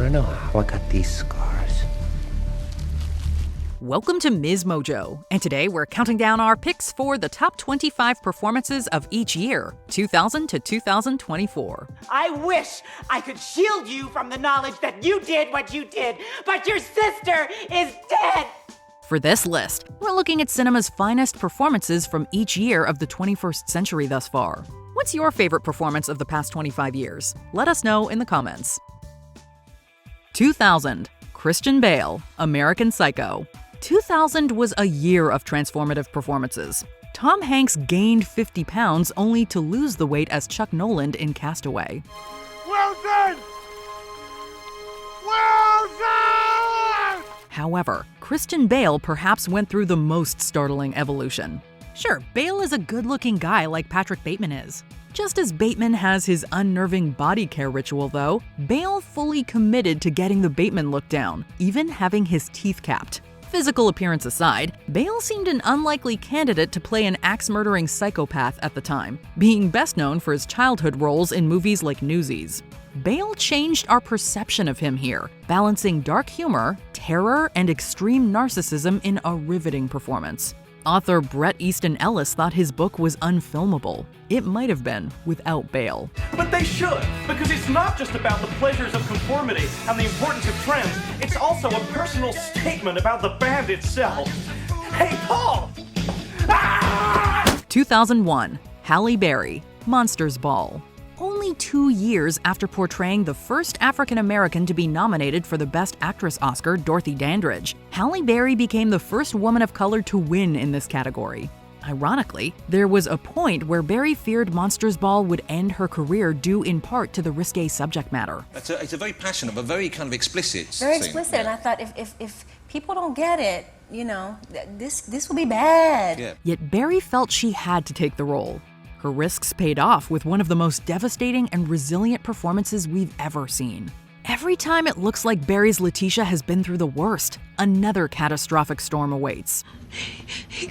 wanna know how I got these scars? Welcome to MsMojo, and today we're counting down our picks for the top 25 performances of each year, 2000 to 2024. I wish I could shield you from the knowledge that you did what you did, but your sister is dead! For this list, we're looking at cinema's finest performances from each year of the 21st century thus far. What's your favorite performance of the past 25 years? Let us know in the comments. 2000. Christian Bale, American Psycho. 2000 was a year of transformative performances. Tom Hanks gained 50 pounds only to lose the weight as Chuck Noland in Castaway. Well done! Well done! However, Christian Bale perhaps went through the most startling evolution. Sure, Bale is a good-looking guy like Patrick Bateman is. Just as Bateman has his unnerving body care ritual, though, Bale fully committed to getting the Bateman look down, even having his teeth capped. Physical appearance aside, Bale seemed an unlikely candidate to play an axe-murdering psychopath at the time, being best known for his childhood roles in movies like Newsies. Bale changed our perception of him here, balancing dark humor, terror, and extreme narcissism in a riveting performance. Author Bret Easton Ellis thought his book was unfilmable. It might have been without Bale. But they should, because it's not just about the pleasures of conformity and the importance of trends, it's also a personal statement about the band itself. Hey, Paul! Ah! 2001. Halle Berry, Monsters Ball. Only 2 years after portraying the first African-American to be nominated for the Best Actress Oscar, Dorothy Dandridge, Halle Berry became the first woman of color to win in this category. Ironically, there was a point where Berry feared Monsters Ball would end her career due in part to the risque subject matter. It's a very passionate, but very kind of explicit Very scene. explicit, and I thought if people don't get it, you know, this will be bad. Yeah. Yet Berry felt she had to take the role. Her risks paid off with one of the most devastating and resilient performances we've ever seen. Every time it looks like Berry's Letitia has been through the worst, another catastrophic storm awaits. You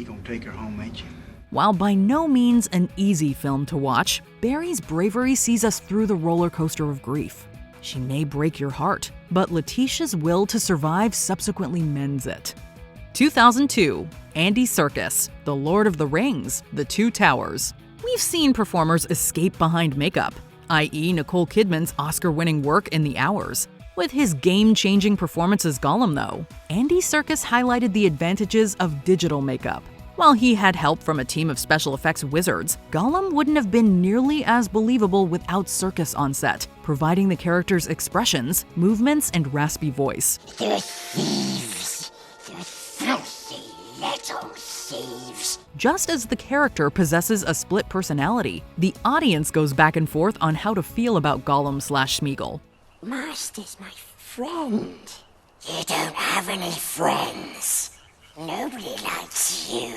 gonna take her home, ain't you? While by no means an easy film to watch, Berry's bravery sees us through the roller coaster of grief. She may break your heart, but Letitia's will to survive subsequently mends it. 2002. Andy Serkis, The Lord of the Rings, The Two Towers. We've seen performers escape behind makeup, i.e. Nicole Kidman's Oscar-winning work in The Hours. With his game-changing performance as Gollum, though, Andy Serkis highlighted the advantages of digital makeup. While he had help from a team of special effects wizards, Gollum wouldn't have been nearly as believable without Serkis on set, providing the character's expressions, movements, and raspy voice. They're thieves. They're filthy little thieves. Just as the character possesses a split personality, the audience goes back and forth on how to feel about Gollum/Smeagol. Master's my friend. You don't have any friends. Nobody likes you.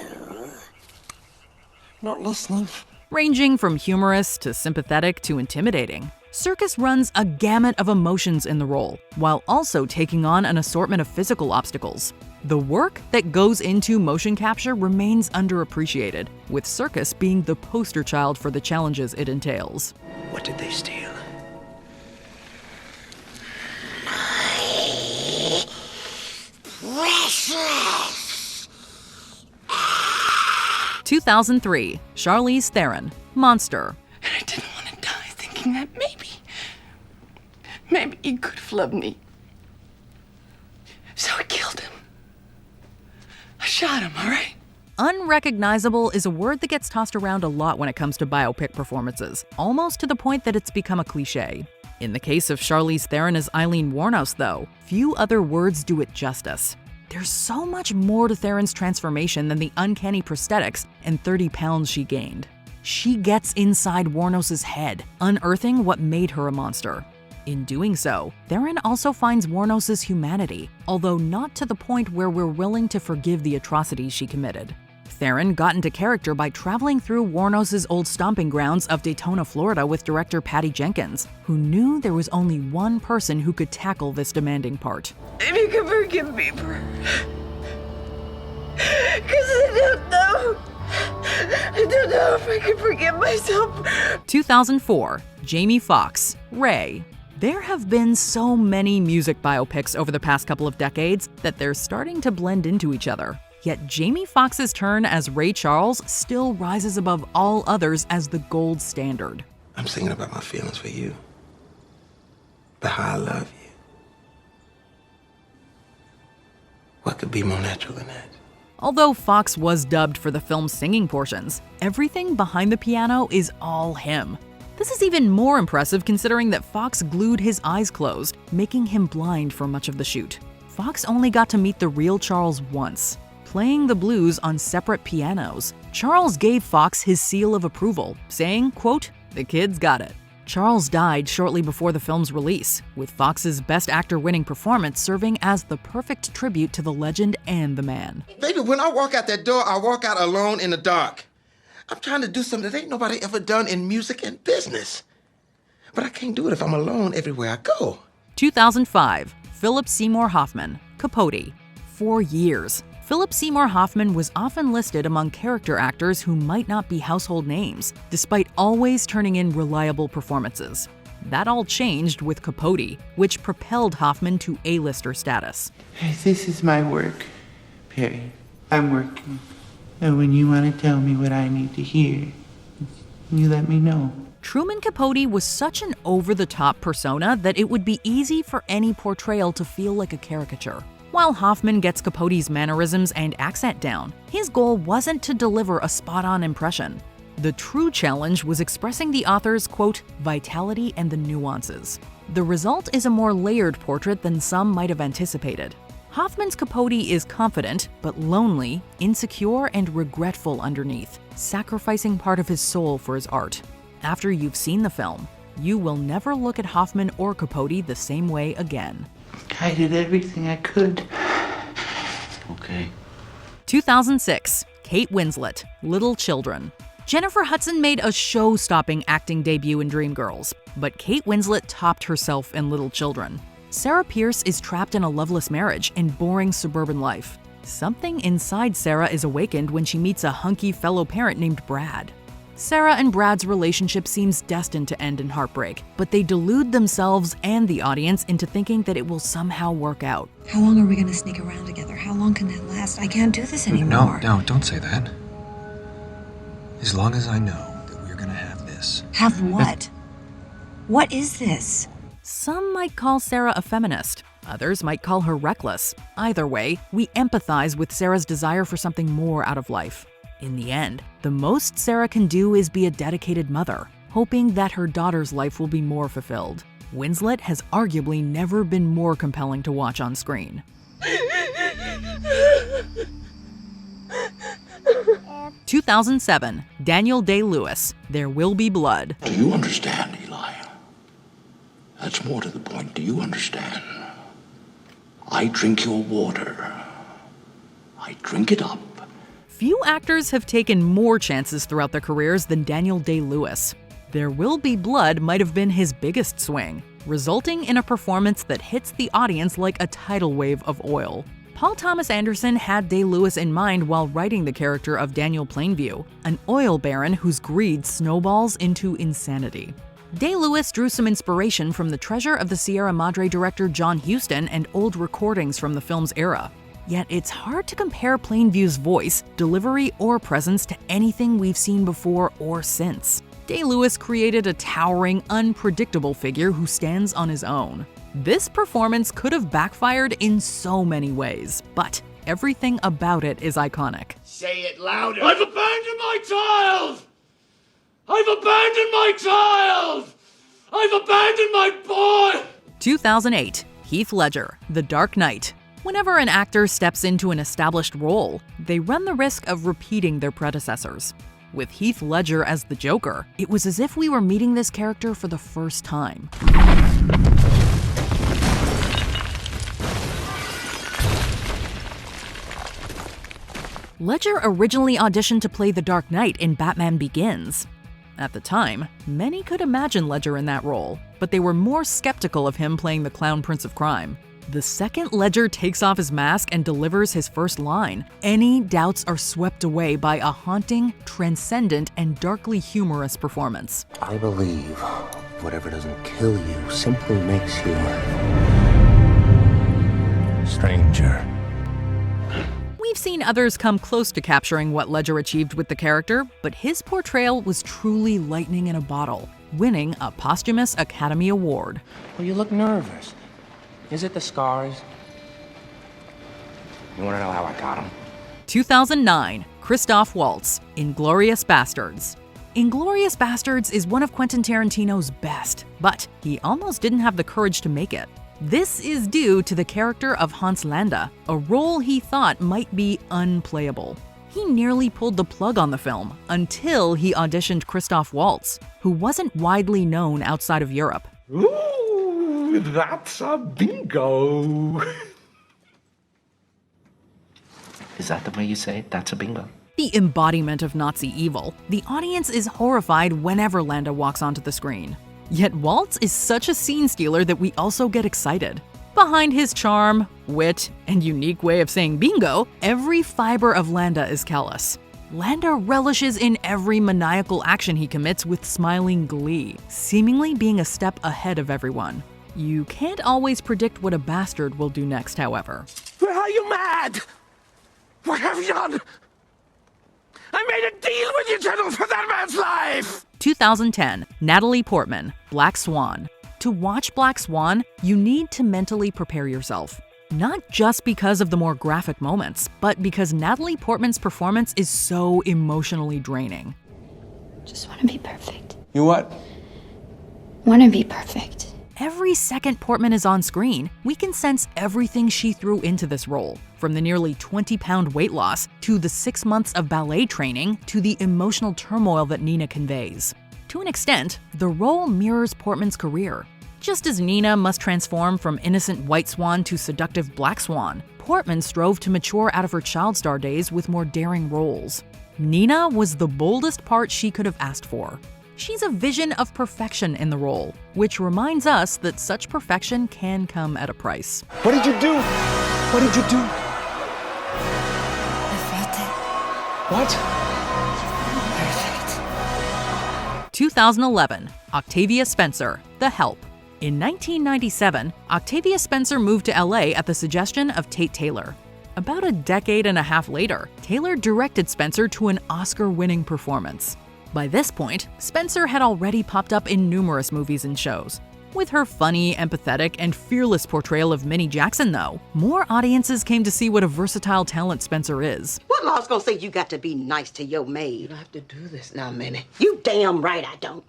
Not listening. Ranging from humorous to sympathetic to intimidating, Serkis runs a gamut of emotions in the role, while also taking on an assortment of physical obstacles. The work that goes into motion capture remains underappreciated, with Serkis being the poster child for the challenges it entails. What did they steal? Precious. 2003. Charlize Theron, Monster. And I didn't want to die thinking that maybe he could have loved me. So I killed him. I shot him, all right? Unrecognizable is a word that gets tossed around a lot when it comes to biopic performances, almost to the point that it's become a cliche. In the case of Charlize Theron as Eileen Wuornos, though, few other words do it justice. There's so much more to Theron's transformation than the uncanny prosthetics and 30 pounds she gained. She gets inside Wuornos' head, unearthing what made her a monster. In doing so, Theren also finds Wuornos' humanity, although not to the point where we're willing to forgive the atrocities she committed. Theren got into character by traveling through Wuornos' old stomping grounds of Daytona, Florida with director Patty Jenkins, who knew there was only one person who could tackle this demanding part. If you could forgive me for... 'Cause I don't know I don't know if I can forgive myself. 2004, Jamie Foxx, Ray. There have been so many music biopics over the past couple of decades that they're starting to blend into each other. Yet Jamie Foxx's turn as Ray Charles still rises above all others as the gold standard. I'm singing about my feelings for you, about how I love you. What could be more natural than that? Although Foxx was dubbed for the film's singing portions, everything behind the piano is all him. This is even more impressive considering that Foxx glued his eyes closed, making him blind for much of the shoot. Foxx only got to meet the real Charles once, playing the blues on separate pianos. Charles gave Foxx his seal of approval, saying, quote, "The kid's got it." Charles died shortly before the film's release, with Foxx's Best Actor winning performance serving as the perfect tribute to the legend and the man. Baby, when I walk out that door, I walk out alone in the dark. I'm trying to do something that ain't nobody ever done in music and business. But I can't do it if I'm alone everywhere I go. 2005, Philip Seymour Hoffman, Capote. For years, Philip Seymour Hoffman was often listed among character actors who might not be household names, despite always turning in reliable performances. That all changed with Capote, which propelled Hoffman to A-lister status. This is my work, Perry. I'm working. And when you want to tell me what I need to hear, you let me know. Truman Capote was such an over-the-top persona that it would be easy for any portrayal to feel like a caricature. While Hoffman gets Capote's mannerisms and accent down, his goal wasn't to deliver a spot-on impression. The true challenge was expressing the author's, quote, vitality and the nuances. The result is a more layered portrait than some might have anticipated. Hoffman's Capote is confident, but lonely, insecure, and regretful underneath, sacrificing part of his soul for his art. After you've seen the film, you will never look at Hoffman or Capote the same way again. I did everything I could. Okay. 2006, Kate Winslet, Little Children. Jennifer Hudson made a show-stopping acting debut in Dreamgirls, but Kate Winslet topped herself in Little Children. Sarah Pierce is trapped in a loveless marriage and boring suburban life. Something inside Sarah is awakened when she meets a hunky fellow parent named Brad. Sarah and Brad's relationship seems destined to end in heartbreak, but they delude themselves and the audience into thinking that it will somehow work out. How long are we going to sneak around together? How long can that last? I can't do this anymore. No, don't say that. As long as I know that we're going to have this. Have what? What is this? Some might call Sarah a feminist. Others might call her reckless. Either way, we empathize with Sarah's desire for something more out of life. In the end, the most Sarah can do is be a dedicated mother, hoping that her daughter's life will be more fulfilled. Winslet has arguably never been more compelling to watch on screen. 2007, Daniel Day-Lewis, There Will Be Blood. Do you understand, Eli? That's more to the point. Do you understand? I drink your water. I drink it up. Few actors have taken more chances throughout their careers than Daniel Day-Lewis. There Will Be Blood might have been his biggest swing, resulting in a performance that hits the audience like a tidal wave of oil. Paul Thomas Anderson had Day-Lewis in mind while writing the character of Daniel Plainview, an oil baron whose greed snowballs into insanity. Day-Lewis drew some inspiration from the Treasure of the Sierra Madre director John Huston and old recordings from the film's era. Yet it's hard to compare Plainview's voice, delivery, or presence to anything we've seen before or since. Day-Lewis created a towering, unpredictable figure who stands on his own. This performance could have backfired in so many ways, but everything about it is iconic. Say it louder. I've abandoned my child! I've abandoned my child! I've abandoned my boy! 2008, Heath Ledger, The Dark Knight. Whenever an actor steps into an established role, they run the risk of repeating their predecessors. With Heath Ledger as the Joker, it was as if we were meeting this character for the first time. Ledger originally auditioned to play the Dark Knight in Batman Begins. At the time, many could imagine Ledger in that role, but they were more skeptical of him playing the Clown Prince of Crime. The second Ledger takes off his mask and delivers his first line, any doubts are swept away by a haunting, transcendent, and darkly humorous performance. I believe whatever doesn't kill you simply makes you stranger. We've seen others come close to capturing what Ledger achieved with the character, but his portrayal was truly lightning in a bottle, winning a posthumous Academy Award. Well, you look nervous. Is it the scars? You want to know how I got them? 2009, Kristoff Waltz, Inglourious Basterds. Inglourious Basterds is one of Quentin Tarantino's best, but he almost didn't have the courage to make it. This is due to the character of Hans Landa, a role he thought might be unplayable. He nearly pulled the plug on the film until he auditioned Kristoff Waltz, who wasn't widely known outside of Europe. Ooh, that's a bingo. Is that the way you say it? That's a bingo. The embodiment of Nazi evil, the audience is horrified whenever Landa walks onto the screen. Yet Waltz is such a scene stealer that we also get excited. Behind his charm, wit, and unique way of saying bingo, every fiber of Landa is callous. Landa relishes in every maniacal action he commits with smiling glee, seemingly being a step ahead of everyone. You can't always predict what a bastard will do next, however. Are you mad? What have you done? I made a deal with you, General, for that man's life! 2010, Natalie Portman, Black Swan. To watch Black Swan, you need to mentally prepare yourself. Not just because of the more graphic moments, but because Natalie Portman's performance is so emotionally draining. Just want to be perfect. You what? Want to be perfect. Every second Portman is on screen, we can sense everything she threw into this role, from the nearly 20-pound weight loss, to the 6 months of ballet training, to the emotional turmoil that Nina conveys. To an extent, the role mirrors Portman's career. Just as Nina must transform from innocent white swan to seductive black swan, Portman strove to mature out of her child star days with more daring roles. Nina was the boldest part she could have asked for. She's a vision of perfection in the role, which reminds us that such perfection can come at a price. What did you do? What did you do? I felt it. What? Perfect. 2011, Octavia Spencer, The Help. In 1997, Octavia Spencer moved to LA at the suggestion of Tate Taylor. About a decade and a half later, Taylor directed Spencer to an Oscar-winning performance. By this point, Spencer had already popped up in numerous movies and shows. With her funny, empathetic, and fearless portrayal of Minnie Jackson, though, more audiences came to see what a versatile talent Spencer is. What law's gonna say you got to be nice to your maid? You don't have to do this now, Minnie. You damn right I don't.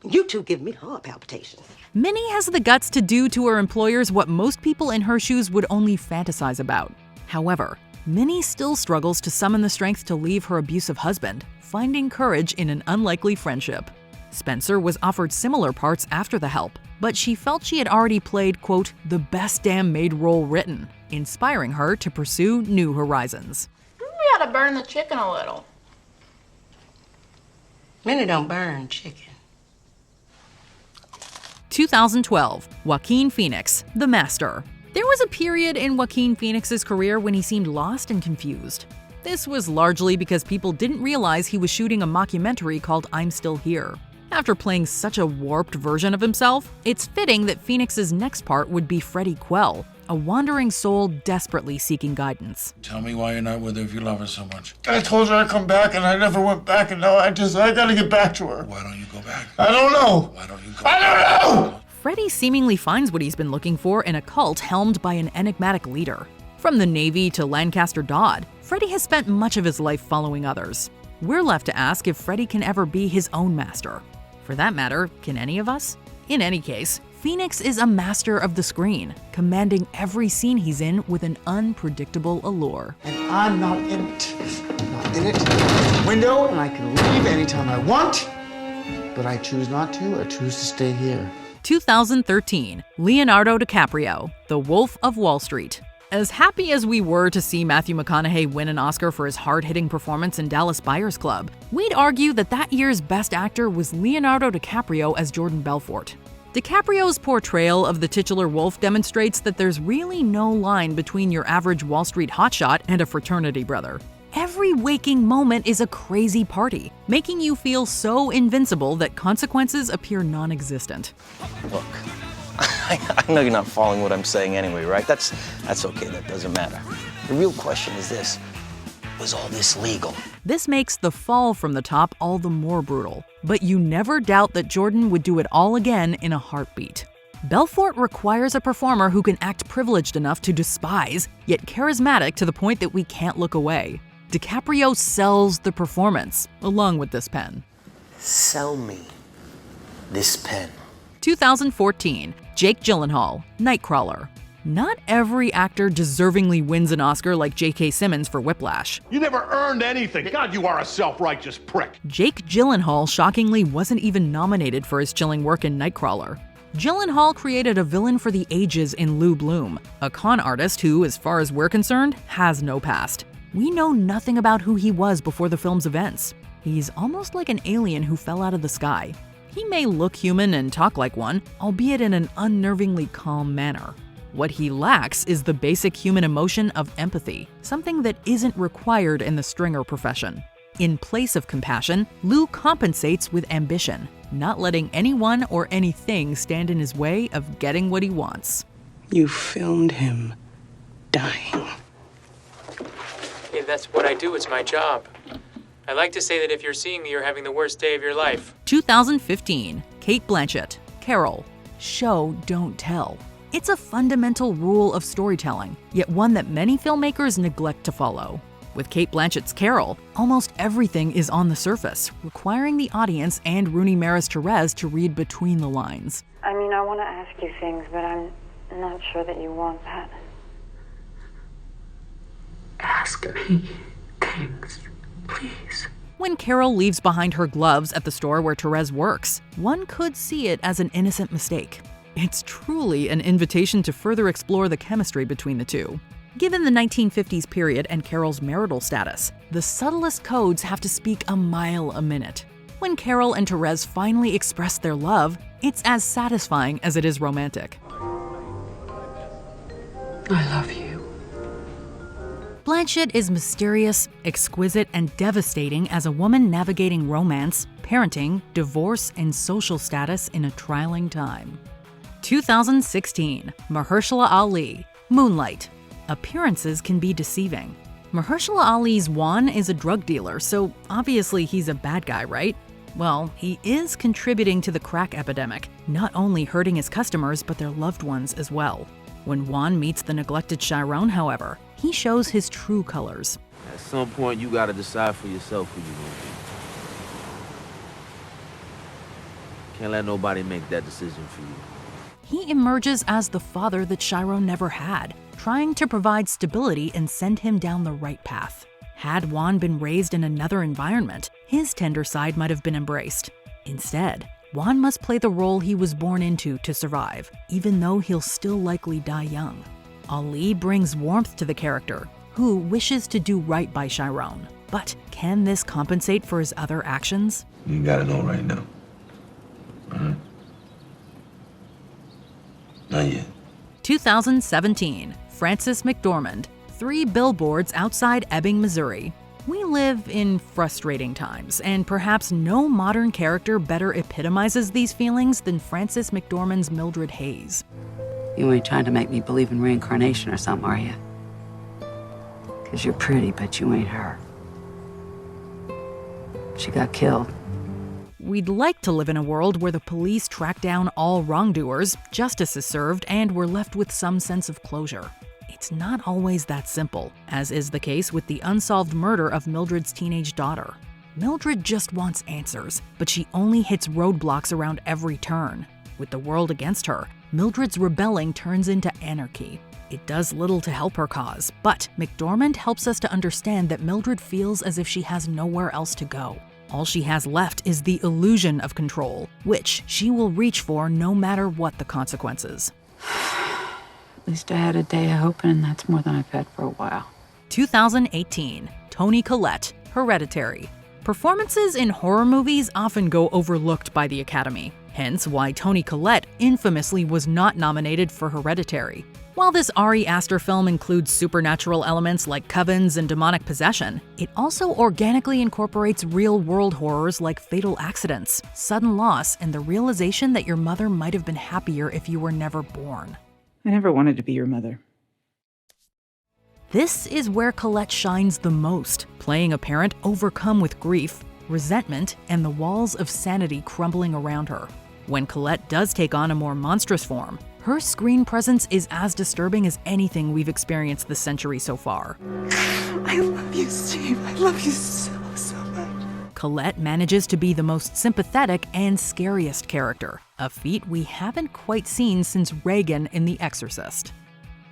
You two give me heart palpitations. Minnie has the guts to do to her employers what most people in her shoes would only fantasize about. However, Minnie still struggles to summon the strength to leave her abusive husband, finding courage in an unlikely friendship. Spencer was offered similar parts after The Help, but she felt she had already played, quote, the best damn maid role written, inspiring her to pursue new horizons. We ought to burn the chicken a little. Minnie don't burn chicken. 2012, Joaquin Phoenix, The Master. There was a period in Joaquin Phoenix's career when he seemed lost and confused. This was largely because people didn't realize he was shooting a mockumentary called I'm Still Here. After playing such a warped version of himself, it's fitting that Phoenix's next part would be Freddie Quell, a wandering soul desperately seeking guidance. Tell me why you're not with her if you love her so much. I told her I'd come back, and I never went back, and now I gotta get back to her. Why don't you go back? I don't know. Why don't you go I back? don't know! Freddie seemingly finds what he's been looking for in a cult helmed by an enigmatic leader. From the Navy to Lancaster Dodd, Freddie has spent much of his life following others. We're left to ask if Freddie can ever be his own master. For that matter, can any of us? In any case, Phoenix is a master of the screen, commanding every scene he's in with an unpredictable allure. And I'm not in it. I'm not in it. Window, and I can leave anytime I want. But I choose not to. I choose to stay here. 2013, Leonardo DiCaprio, The Wolf of Wall Street. As happy as we were to see Matthew McConaughey win an Oscar for his hard-hitting performance in Dallas Buyers Club, we'd argue that that year's Best Actor was Leonardo DiCaprio as Jordan Belfort. DiCaprio's portrayal of the titular wolf demonstrates that there's really no line between your average Wall Street hotshot and a fraternity brother. Every waking moment is a crazy party, making you feel so invincible that consequences appear non-existent. Look, I know you're not following what I'm saying anyway, right? That's okay, that doesn't matter. The real question is this: was all this legal? This makes the fall from the top all the more brutal, but you never doubt that Jordan would do it all again in a heartbeat. Belfort requires a performer who can act privileged enough to despise, yet charismatic to the point that we can't look away. DiCaprio sells the performance, along with this pen. Sell me this pen. 2014, Jake Gyllenhaal, Nightcrawler. Not every actor deservingly wins an Oscar like J.K. Simmons for Whiplash. You never earned anything. God, you are a self-righteous prick. Jake Gyllenhaal shockingly wasn't even nominated for his chilling work in Nightcrawler. Gyllenhaal created a villain for the ages in Lou Bloom, a con artist who, as far as we're concerned, has no past. We know nothing about who he was before the film's events. He's almost like an alien who fell out of the sky. He may look human and talk like one, albeit in an unnervingly calm manner. What he lacks is the basic human emotion of empathy, something that isn't required in the stringer profession. In place of compassion, Lou compensates with ambition, not letting anyone or anything stand in his way of getting what he wants. You filmed him dying. Hey, that's what I do. It's my job. I like to say that if you're seeing me, you're having the worst day of your life. 2015, Cate Blanchett, Carol. Show, don't tell. It's a fundamental rule of storytelling, yet one that many filmmakers neglect to follow. With Cate Blanchett's Carol, almost everything is on the surface, requiring the audience and Rooney Mara's Therese to read between the lines. I mean, I want to ask you things, but I'm not sure that you want that. Ask me things, please. When Carol leaves behind her gloves at the store where Therese works, one could see it as an innocent mistake. It's truly an invitation to further explore the chemistry between the two. Given the 1950s period and Carol's marital status, the subtlest codes have to speak a mile a minute. When Carol and Therese finally express their love, it's as satisfying as it is romantic. I love you. Blanchett is mysterious, exquisite, and devastating as a woman navigating romance, parenting, divorce, and social status in a trying time. 2016, Mahershala Ali, Moonlight. Appearances can be deceiving. Mahershala Ali's Swan is a drug dealer, so obviously he's a bad guy, right? Well, he is contributing to the crack epidemic, not only hurting his customers, but their loved ones as well. When Juan meets the neglected Chiron, however, he shows his true colors. At some point, you gotta decide for yourself who you're gonna be. Can't let nobody make that decision for you. He emerges as the father that Chiron never had, trying to provide stability and send him down the right path. Had Juan been raised in another environment, his tender side might have been embraced. Instead, Juan must play the role he was born into to survive, even though he'll still likely die young. Ali brings warmth to the character, who wishes to do right by Chiron. But can this compensate for his other actions? You gotta know right now. Not yet. 2017, Frances McDormand, 3 billboards outside Ebbing, Missouri. We live in frustrating times, and perhaps no modern character better epitomizes these feelings than Frances McDormand's Mildred Hayes. You ain't trying to make me believe in reincarnation or something, are you? 'Cause you're pretty, but you ain't her. She got killed. We'd like to live in a world where the police track down all wrongdoers, justice is served, and we're left with some sense of closure. It's not always that simple, as is the case with the unsolved murder of Mildred's teenage daughter. Mildred just wants answers, but she only hits roadblocks around every turn. With the world against her, Mildred's rebelling turns into anarchy. It does little to help her cause, but McDormand helps us to understand that Mildred feels as if she has nowhere else to go. All she has left is the illusion of control, which she will reach for no matter what the consequences. At least I had a day of hoping, and that's more than I've had for a while. 2018, Toni Collette, Hereditary. Performances in horror movies often go overlooked by the Academy. hence why Toni Collette infamously was not nominated for Hereditary. While this Ari Aster film includes supernatural elements like covens and demonic possession, it also organically incorporates real-world horrors like fatal accidents, sudden loss, and the realization that your mother might have been happier if you were never born. I never wanted to be your mother. This is where Collette shines the most, playing a parent overcome with grief, resentment, and the walls of sanity crumbling around her. When Collette does take on a more monstrous form, her screen presence is as disturbing as anything we've experienced this century so far. I love you, Steve. I love you so much. Collette manages to be the most sympathetic and scariest character, a feat we haven't quite seen since Reagan in The Exorcist.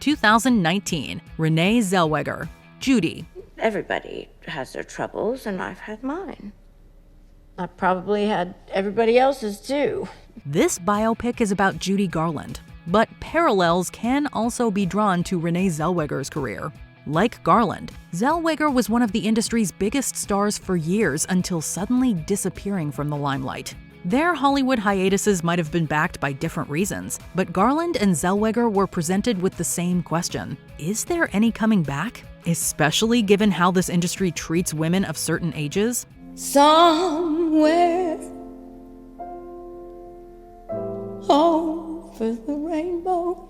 2019, Renee Zellweger, Judy. Everybody has their troubles, and I've had mine. I probably had everybody else's too. This biopic is about Judy Garland, but parallels can also be drawn to Renee Zellweger's career. Like Garland, Zellweger was one of the industry's biggest stars for years until suddenly disappearing from the limelight. Their Hollywood hiatuses might have been backed by different reasons, but Garland and Zellweger were presented with the same question: is there any coming back? Especially given how this industry treats women of certain ages? Somewhere over the rainbow.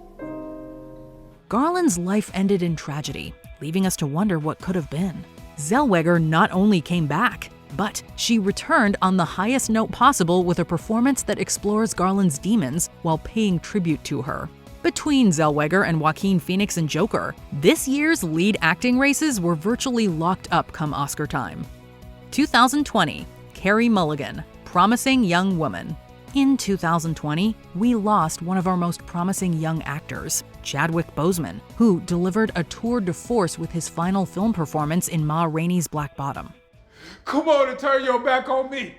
Garland's life ended in tragedy, leaving us to wonder what could have been. Zellweger not only came back, but she returned on the highest note possible with a performance that explores Garland's demons while paying tribute to her. Between Zellweger and Joaquin Phoenix and Joker, this year's lead acting races were virtually locked up come Oscar time. 2020, Carrie Mulligan, Promising Young Woman. In 2020, we lost one of our most promising young actors, Chadwick Boseman, who delivered a tour de force with his final film performance in Ma Rainey's Black Bottom. Come on and turn your back on me.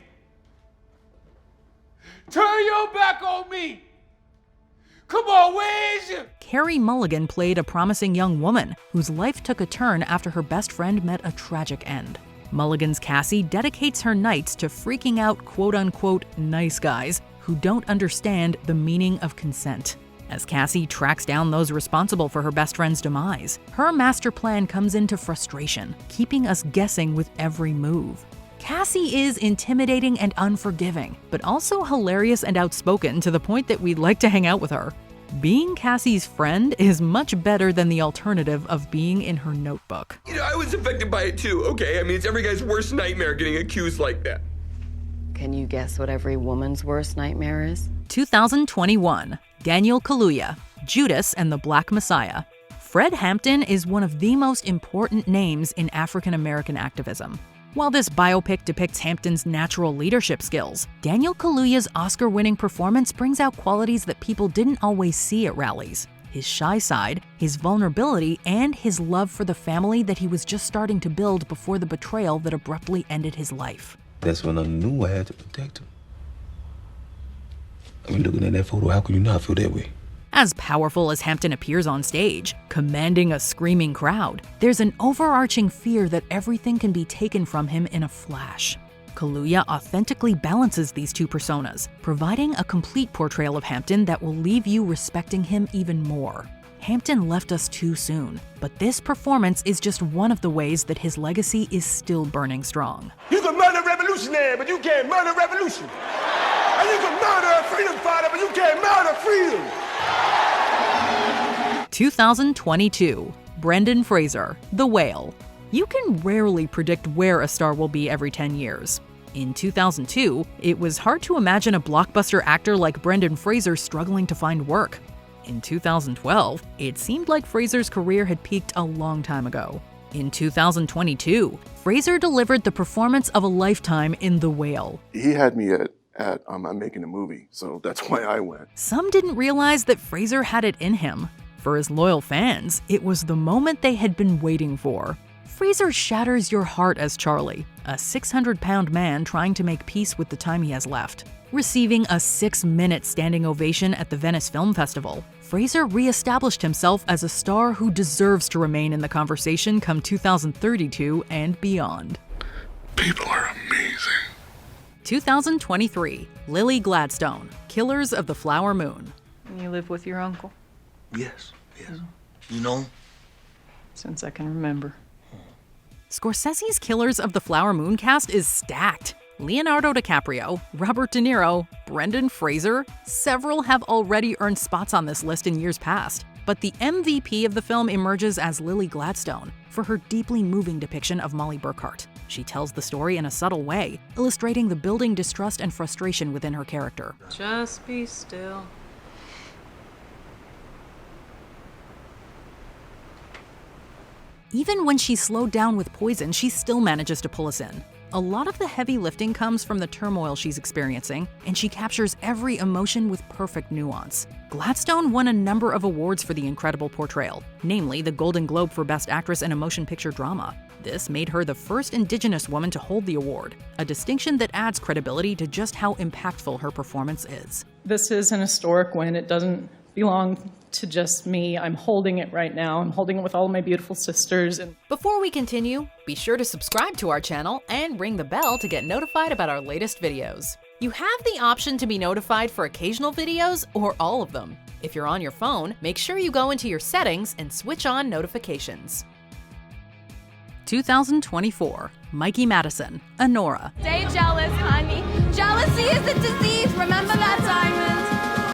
Turn your back on me. Come on, where is you? Carrie Mulligan played a promising young woman whose life took a turn after her best friend met a tragic end. Mulligan's Cassie dedicates her nights to freaking out quote-unquote nice guys who don't understand the meaning of consent. As Cassie tracks down those responsible for her best friend's demise, her master plan comes into frustration, keeping us guessing with every move. Cassie is intimidating and unforgiving, but also hilarious and outspoken to the point that we'd like to hang out with her. Being Cassie's friend is much better than the alternative of being in her notebook. You know, I was affected by it too, okay? I mean, it's every guy's worst nightmare getting accused like that. Can you guess what every woman's worst nightmare is? 2021, Daniel Kaluuya, Judas and the Black Messiah. Fred Hampton is one of the most important names in African American activism. While this biopic depicts Hampton's natural leadership skills, Daniel Kaluuya's Oscar-winning performance brings out qualities that people didn't always see at rallies: his shy side, his vulnerability, and his love for the family that he was just starting to build before the betrayal that abruptly ended his life. That's when I knew I had to protect him. I mean, looking at that photo, how could you not feel that way? As powerful as Hampton appears on stage, commanding a screaming crowd, there's an overarching fear that everything can be taken from him in a flash. Kaluuya authentically balances these two personas, providing a complete portrayal of Hampton that will leave you respecting him even more. Hampton left us too soon, but this performance is just one of the ways that his legacy is still burning strong. You can murder a revolutionary, but you can't murder revolution. And you can murder a freedom fighter, but you can't murder freedom. 2022, Brendan Fraser, The Whale. You can rarely predict where a star will be every 10 years. In 2002, it was hard to imagine a blockbuster actor like Brendan Fraser struggling to find work. In 2012, it seemed like Fraser's career had peaked a long time ago. In 2022, Fraser delivered the performance of a lifetime in The Whale. He had me at I'm making a movie, so that's why I went. Some didn't realize that Fraser had it in him. For his loyal fans, it was the moment they had been waiting for. Fraser shatters your heart as Charlie, a 600-pound man trying to make peace with the time he has left. Receiving a 6-minute standing ovation at the Venice Film Festival, Fraser re-established himself as a star who deserves to remain in the conversation come 2032 and beyond. People are amazing. 2023, Lily Gladstone, Killers of the Flower Moon. You live with your uncle? Yes, yes. You know? Since I can remember. Scorsese's Killers of the Flower Moon cast is stacked. Leonardo DiCaprio, Robert De Niro, Brendan Fraser, several have already earned spots on this list in years past. But the MVP of the film emerges as Lily Gladstone for her deeply moving depiction of Molly Burkhart. She tells the story in a subtle way, illustrating the building distrust and frustration within her character. Just be still. Even when she's slowed down with poison, she still manages to pull us in. A lot of the heavy lifting comes from the turmoil she's experiencing, and she captures every emotion with perfect nuance. Gladstone won a number of awards for the incredible portrayal, namely the Golden Globe for Best Actress in a Motion Picture Drama. This made her the first Indigenous woman to hold the award, a distinction that adds credibility to just how impactful her performance is. This is an historic win. It doesn't belong to just me. I'm holding it right now. I'm holding it with all of my beautiful sisters. And before we continue, be sure to subscribe to our channel and ring the bell to get notified about our latest videos. You have the option to be notified for occasional videos or all of them. If you're on your phone, make sure you go into your settings and switch on notifications. 2024, Mikey Madison, Anora. Stay jealous, honey. Jealousy is a disease. Remember that, Diamond?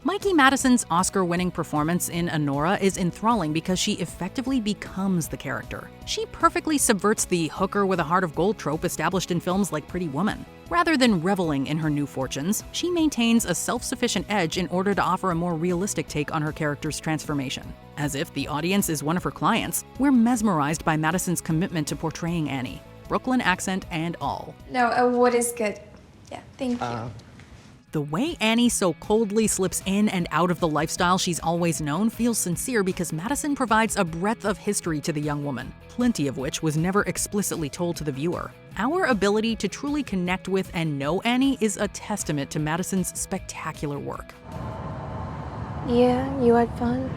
Mikey Madison's Oscar-winning performance in Anora is enthralling because she effectively becomes the character. She perfectly subverts the hooker with a heart of gold trope established in films like Pretty Woman. Rather than reveling in her new fortunes, she maintains a self-sufficient edge in order to offer a more realistic take on her character's transformation. As if the audience is one of her clients, we're mesmerized by Madison's commitment to portraying Annie, Brooklyn accent and all. No, what is good? Yeah, thank you. The way Annie so coldly slips in and out of the lifestyle she's always known feels sincere because Madison provides a breadth of history to the young woman, plenty of which was never explicitly told to the viewer. Our ability to truly connect with and know Annie is a testament to Madison's spectacular work. Yeah, you had fun?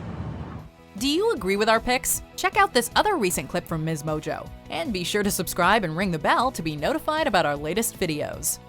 Do you agree with our picks? Check out this other recent clip from MsMojo. And be sure to subscribe and ring the bell to be notified about our latest videos.